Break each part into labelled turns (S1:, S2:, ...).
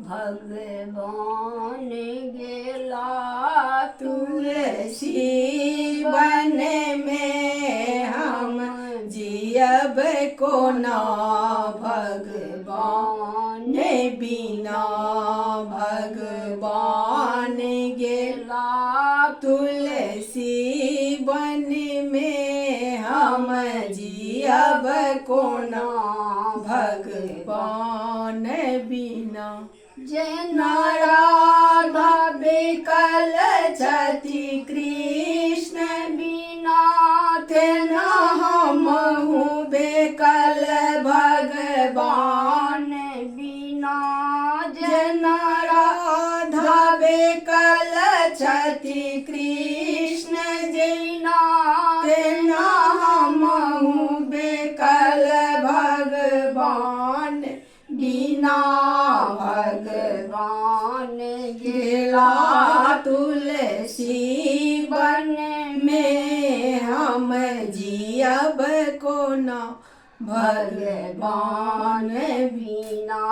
S1: भगवान गेला
S2: तुलसी बन में हम जियब कोना भगवान बिना भगवान गेला तुलसी बन में हम जियब कोना भगवान बिना
S1: जना
S2: राधा बेकल छति कृष्ण
S1: बिना
S2: तेना हमहु बेकल भगवान
S1: बिना
S2: जना राधा बेकल छति कृष्ण
S1: जना
S2: तेना हमहु बेकल भगवान बिना
S1: भगवान
S2: गेला तुलसी बन में हम जियब कोना भगवान
S1: बिना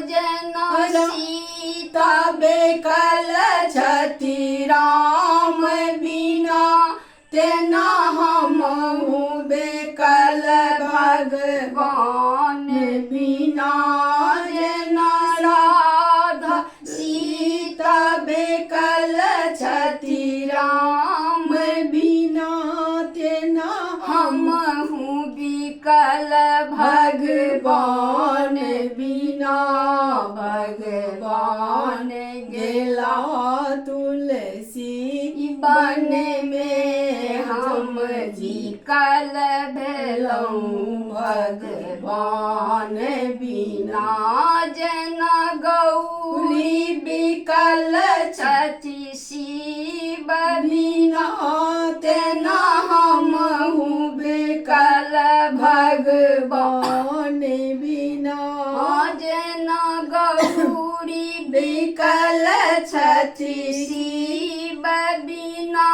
S1: जना
S2: सीता बेकल छति राम बिना तेना हमहु बेकल भगवान बिना जना राधा सीता बेकल छति राम बिना तेना
S1: हमहु बिकल
S2: भगवान बिना भगवान गेला तुलसी बन में हम
S1: बिकल भेलौं
S2: भगवान बिना
S1: जना गौरी
S2: बिकल
S1: छति शिव
S2: बिना तेना हमहु बेकल भगवान बिना
S1: जना गौरी
S2: बिकल छति
S1: शिव बिना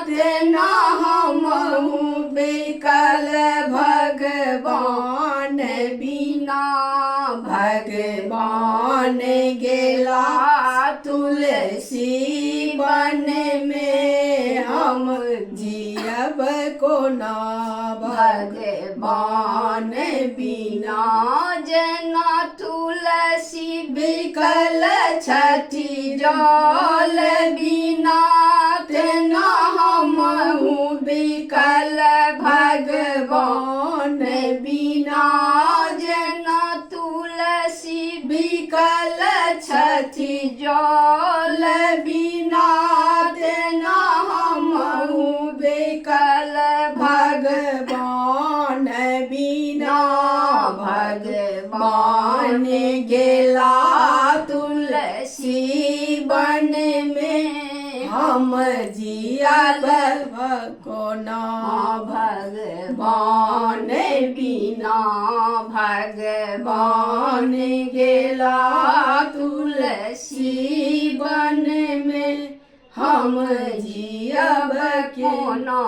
S2: तेना हमहु बेकल भगवान बिना भगवान गेला तुलसी बन में हम जियब कोना भगवान बिना
S1: जना तुलसी
S2: बिकल छति जल बिना तेना हमहु बिकल भगवान बिना
S1: जना तुलसी
S2: बिकल छति जल बिना तेना हमहु बिकल भगवान बिना भगवान गेला तुलसी बन में हम जियब कोना भगवान बिना भगवान गेला तुलसी बन में हम जियब
S1: कोना